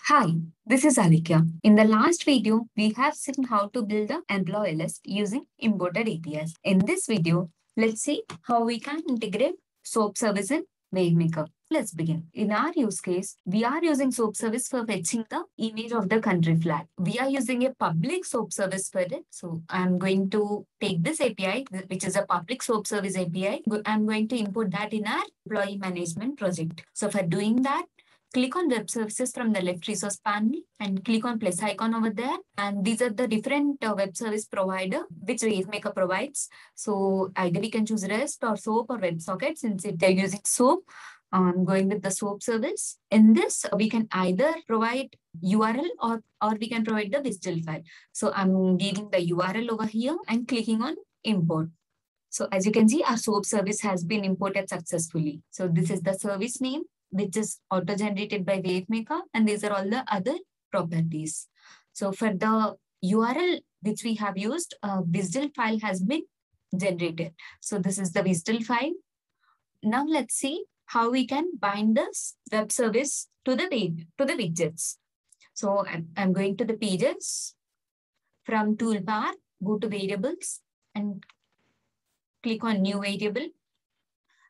Hi, this is Alikya. In the last video, we have seen how to build the employee list using imported APIs. In this video, let's see how we can integrate SOAP service in WaveMaker. Let's begin. In our use case, we are using SOAP service for fetching the image of the country flag. We are using a public SOAP service for it. So I'm going to take this API, which is a public SOAP service API. I'm going to import that in our employee management project. So for doing that, click on web services from the left resource panel and click on plus icon over there. And these are the different web service provider which WaveMaker provides. So either we can choose REST or SOAP or WebSocket. Since if they're using SOAP, I'm going with the SOAP service. In this, we can either provide URL or we can provide the WSDL file. So I'm giving the URL over here and clicking on import. So as you can see, our SOAP service has been imported successfully. So this is the service name, which is auto-generated by WaveMaker, and these are all the other properties. So for the URL which we have used, WSDL file has been generated. So this is the WSDL file. Now let's see how we can bind this web service to the widgets. So I'm going to the pages. From toolbar, go to variables and click on new variable.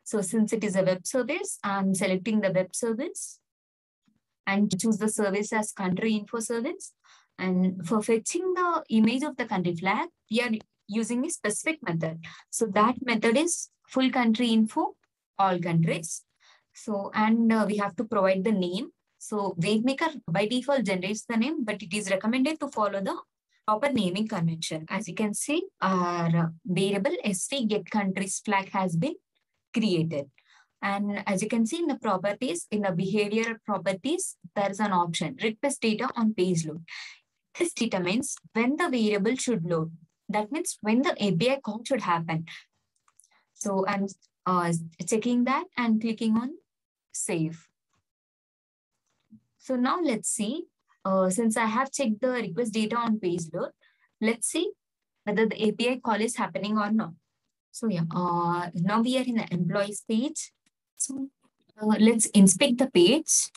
So since it is a web service, I'm selecting the web service and choose the service as country info service. And for fetching the image of the country flag, we are using a specific method. So that method is full country info, all countries. So, and we have to provide the name. So WaveMaker by default generates the name, but it is recommended to follow the proper naming convention. As you can see, our variable SV get countries flag has been created. And as you can see in the properties, in the behavior properties, there is an option, request data on page load. This determines when the variable should load. That means when the API call should happen. So I'm checking that and clicking on save. So now let's see, since I have checked the request data on page load, let's see whether the API call is happening or not. So yeah, now we are in the employees page. So let's inspect the page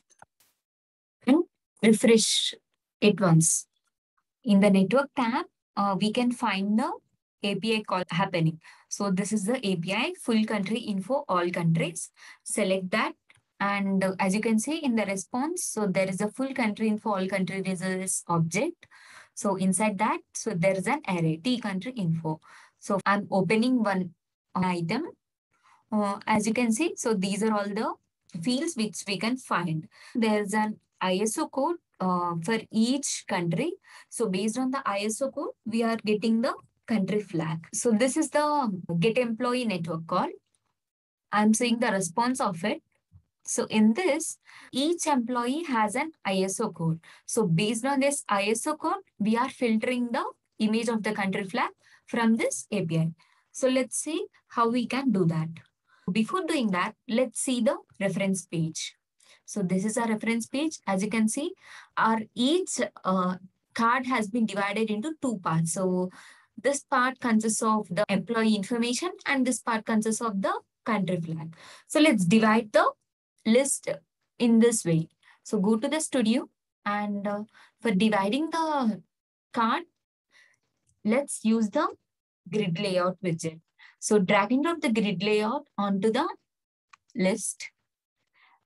and refresh it once. In the network tab, we can find the API call happening. So this is the API, full country info, all countries. Select that. And as you can see in the response, so there is a full country info, all country results object. So inside that, so there is an array, T country info. So I'm opening one item. As you can see, so these are all the fields which we can find. There's an ISO code for each country. So based on the ISO code, we are getting the country flag. So this is the get employee network call. I'm seeing the response of it. So in this, each employee has an ISO code. So based on this ISO code, we are filtering the image of the country flag from this API. So let's see how we can do that. Before doing that, let's see the reference page. So this is our reference page. As you can see, our each card has been divided into two parts. So this part consists of the employee information and this part consists of the country flag. So let's divide the list in this way. So go to the studio and for dividing the card, let's use the grid layout widget. So drag and drop the grid layout onto the list.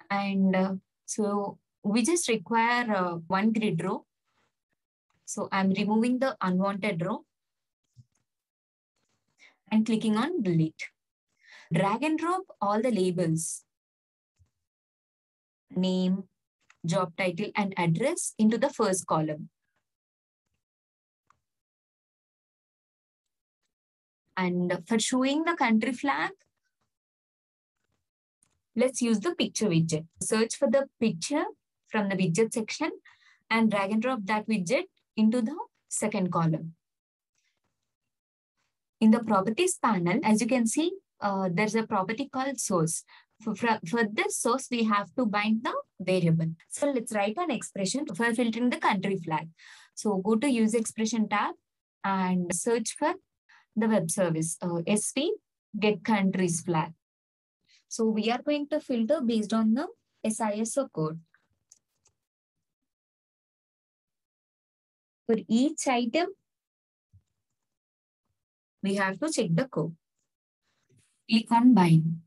And so we just require one grid row. So I'm removing the unwanted row and clicking on delete. Drag and drop all the labels, name, job title, and address into the first column. And for showing the country flag, let's use the picture widget. Search for the picture from the widget section and drag and drop that widget into the second column. In the properties panel, as you can see, there's a property called source. For this source, we have to bind the variable. So let's write an expression for filtering the country flag. So go to use expression tab and search for the web service, SV get countries flag. So we are going to filter based on the SISO code. For each item, we have to check the code. Click on bind.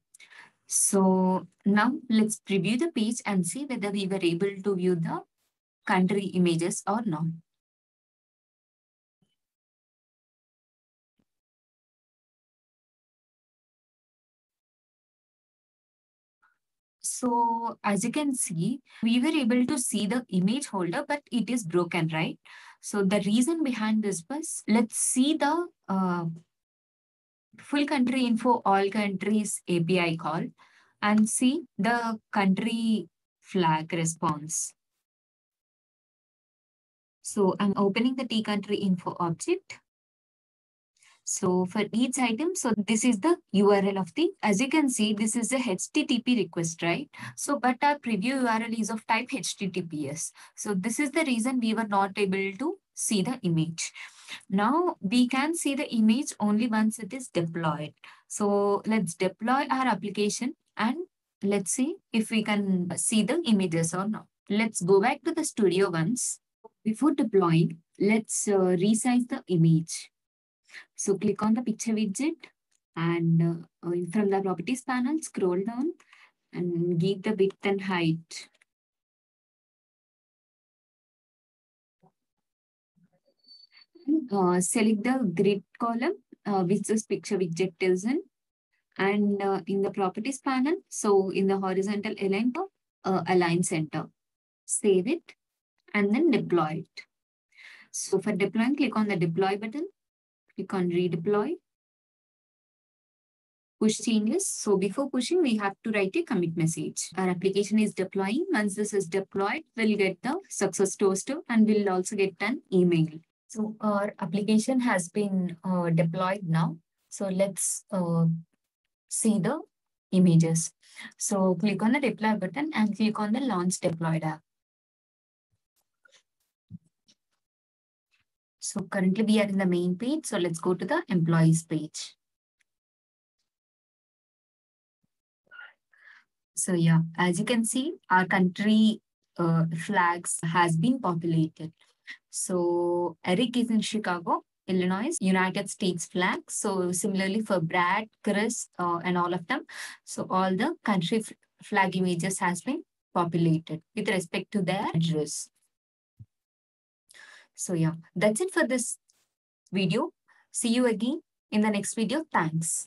So now let's preview the page and see whether we were able to view the country images or not. So as you can see, we were able to see the image holder, but it is broken, right? So the reason behind this was, let's see the full country info all countries API call and see the country flag response. So I'm opening the T country info object. So for each item, so this is the URL of the, as you can see, this is a HTTP request, right? So, but our preview URL is of type HTTPS. So this is the reason we were not able to see the image. Now we can see the image only once it is deployed. So let's deploy our application and let's see if we can see the images or not. Let's go back to the studio once. Before deploying, let's resize the image. So click on the picture widget and from the properties panel, scroll down and give the width and height. Select the grid column which this picture widget is in. And in the properties panel, so in the horizontal align center. Save it and then deploy it. So for deploying, click on the deploy button. Click on redeploy. Push changes. So before pushing, we have to write a commit message. Our application is deploying. Once this is deployed, we'll get the success toaster and we'll also get an email. So our application has been deployed now. So let's see the images. So click on the deploy button and click on the launch deployed app. So currently we are in the main page. So let's go to the employees page. So yeah, as you can see, our country flags has been populated. So Eric is in Chicago, Illinois, United States flag. So similarly for Brad, Chris, and all of them. So all the country flag images has been populated with respect to their address. So yeah, that's it for this video. See you again in the next video. Thanks.